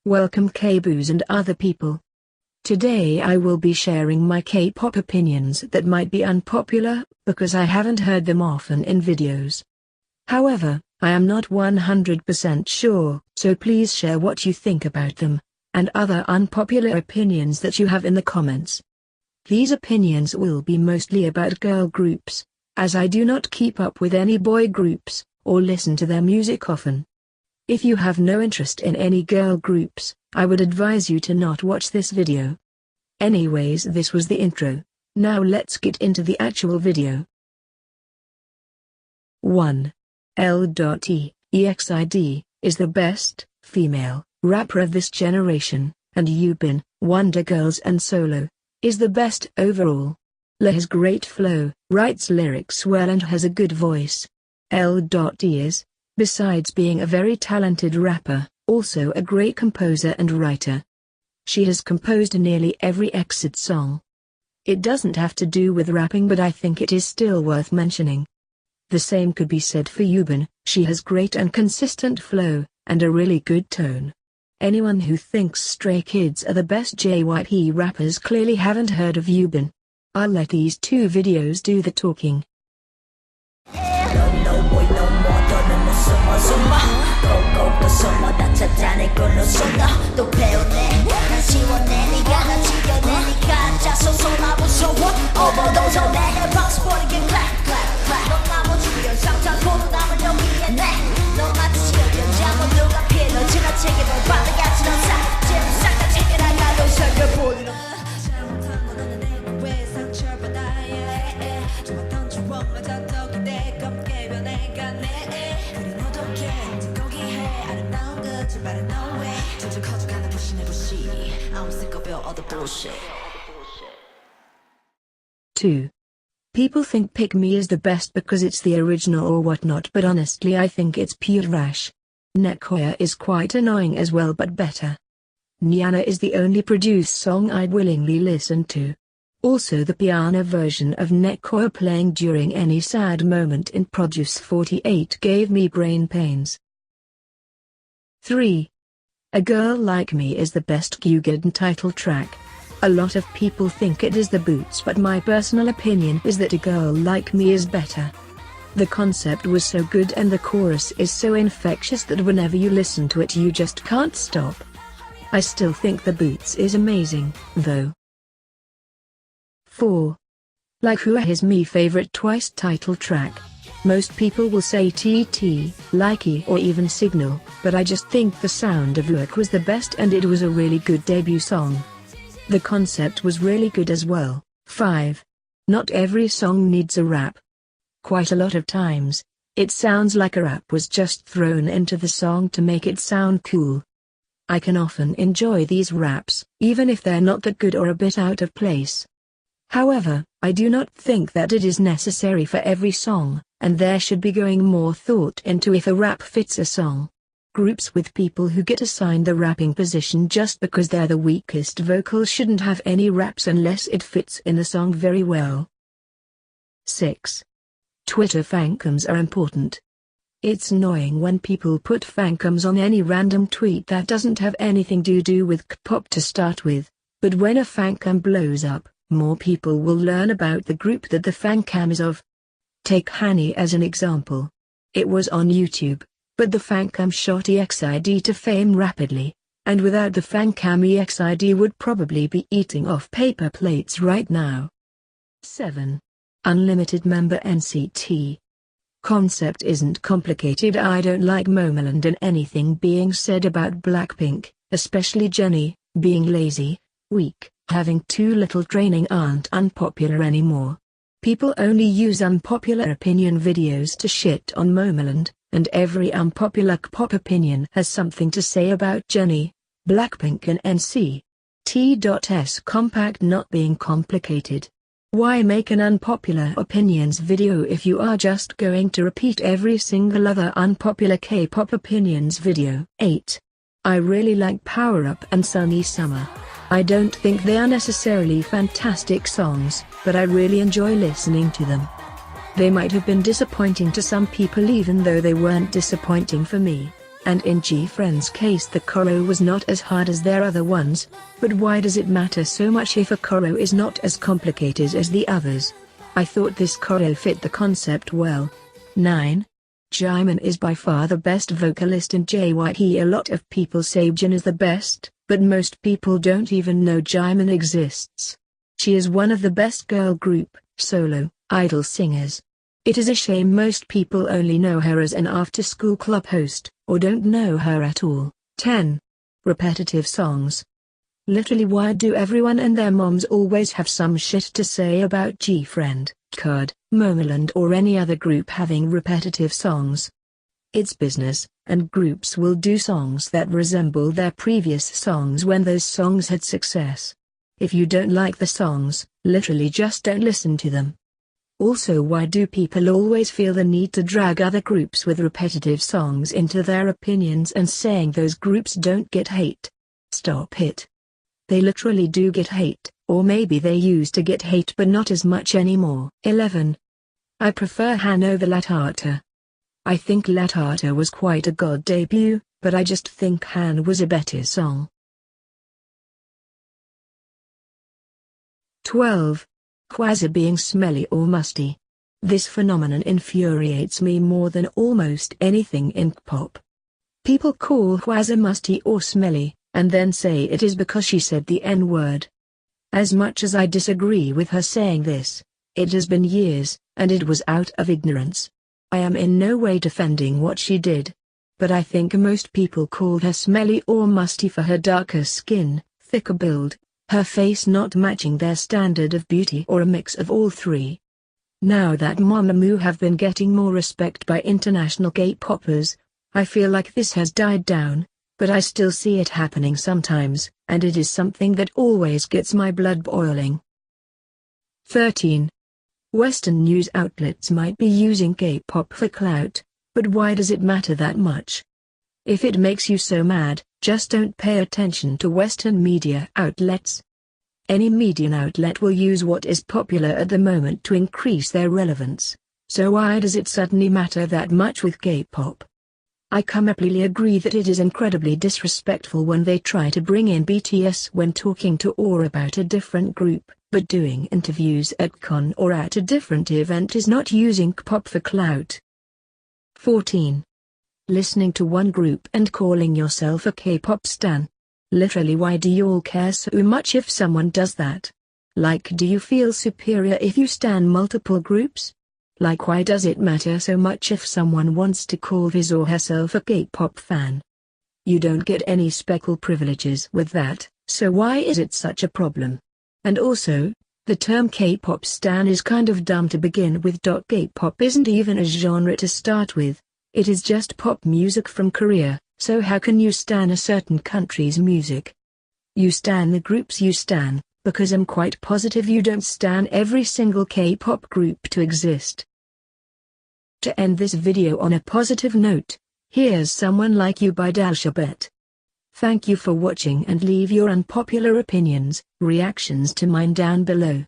Welcome K-boos and other people. Today I will be sharing my K-pop opinions that might be unpopular, because I haven't heard them often in videos. However, I am not 100% sure, so please share what you think about them, and other unpopular opinions that you have in the comments. These opinions will be mostly about girl groups, as I do not keep up with any boy groups, or listen to their music often. If you have no interest in any girl groups, I would advise you to not watch this video. Anyways, this was the intro. Now let's get into the actual video. 1. L.E.X.I.D. is the best female rapper of this generation, and Yubin, Wonder Girls and Solo, is the best overall. La has great flow, writes lyrics well and has a good voice. L.E. is, besides being a very talented rapper, also a great composer and writer. She has composed nearly every EXIT song. It doesn't have to do with rapping, but I think it is still worth mentioning. The same could be said for Yubin. She has great and consistent flow, and a really good tone. Anyone who thinks Stray Kids are the best JYP rappers clearly haven't heard of Yubin. I'll let these two videos do the talking. Two. People think Pick Me is the best because it's the original or whatnot, but honestly I think it's pure trash. Netkoya is quite annoying as well, but better. Nyana is the only produced song I'd willingly listen to. Also the piano version of Netkoya playing during any sad moment in Produce 48 gave me brain pains. 3. A Girl Like Me is the best Gyugen title track. A lot of people think it is the Boots, but my personal opinion is that A Girl Like Me is better. The concept was so good and the chorus is so infectious that whenever you listen to it you just can't stop. I still think the Boots is amazing, though. 4. Like Hua is me favorite Twice title track. Most people will say TT, Likey or even Signal, but I just think the sound of Hua was the best and it was a really good debut song. The concept was really good as well. 5. Not every song needs a rap. Quite a lot of times, it sounds like a rap was just thrown into the song to make it sound cool. I can often enjoy these raps, even if they're not that good or a bit out of place. However, I do not think that it is necessary for every song, and there should be going more thought into if a rap fits a song. Groups with people who get assigned the rapping position just because they're the weakest vocal shouldn't have any raps unless it fits in the song very well. 6. Twitter fancoms are important. It's annoying when people put fancoms on any random tweet that doesn't have anything to do with kpop to start with, but when a fancam blows up, more people will learn about the group that the fancam is of. Take Hani as an example. It was on YouTube, but the fancam shot EXID to fame rapidly, and without the fancam EXID would probably be eating off paper plates right now. 7. Unlimited member NCT. Concept isn't complicated. I don't like Momoland and anything being said about Blackpink, especially Jennie, being lazy, weak, having too little training aren't unpopular anymore. People only use unpopular opinion videos to shit on Momoland, and every unpopular K-pop opinion has something to say about Jennie, Blackpink and NCT.'s compact not being complicated. Why make an unpopular opinions video if you are just going to repeat every single other unpopular K-pop opinions video? 8. I really like Power Up and Sunny Summer. I don't think they are necessarily fantastic songs, but I really enjoy listening to them. They might have been disappointing to some people even though they weren't disappointing for me. and in G-Friend's case the choreo was not as hard as their other ones, but why does it matter so much if a choreo is not as complicated as the others? I thought this choreo fit the concept well. 9. Jimin is by far the best vocalist in JYP. A lot of people say Jin is the best, but most people don't even know Jimin exists. She is one of the best girl group, solo, idol singers. It is a shame most people only know her as an after-school club host, or don't know her at all. 10. Repetitive songs. Literally, why do everyone and their moms always have some shit to say about G-Friend, KUD, Momoland or any other group having repetitive songs? It's business, and groups will do songs that resemble their previous songs when those songs had success. If you don't like the songs, literally just don't listen to them. Also, why do people always feel the need to drag other groups with repetitive songs into their opinions and saying those groups don't get hate? Stop it. They literally do get hate, or maybe they used to get hate but not as much anymore. 11. I prefer Han over Latarta. I think Latarta was quite a god debut, but I just think Han was a better song. 12. Hwasa being smelly or musty. This phenomenon infuriates me more than almost anything in kpop. People call Hwasa musty or smelly, and then say it is because she said the N-word. As much as I disagree with her saying this, it has been years, and it was out of ignorance. I am in no way defending what she did. But I think most people call her smelly or musty for her darker skin, thicker build, her face not matching their standard of beauty, or a mix of all three. Now that Mamamoo have been getting more respect by international K-poppers, I feel like this has died down, but I still see it happening sometimes, and it is something that always gets my blood boiling. 13. Western news outlets might be using K-pop for clout, but why does it matter that much? If it makes you so mad, just don't pay attention to Western media outlets. Any media outlet will use what is popular at the moment to increase their relevance, so why does it suddenly matter that much with K-pop? I completely agree that it is incredibly disrespectful when they try to bring in BTS when talking to or about a different group, but doing interviews at con or at a different event is not using K-pop for clout. 14. Listening to one group and calling yourself a K-pop stan. Literally, why do you all care so much if someone does that? Like, do you feel superior if you stan multiple groups? Like, why does it matter so much if someone wants to call his or herself a K-pop fan? You don't get any special privileges with that, so why is it such a problem? And also, the term K-pop stan is kind of dumb to begin with. K-pop isn't even a genre to start with. It is just pop music from Korea, so how can you stan a certain country's music? You stan the groups you stan, because I'm quite positive you don't stan every single K-pop group to exist. To end this video on a positive note, here's Someone Like You by Dalshabet. Thank you for watching, and leave your unpopular opinions, reactions to mine down below.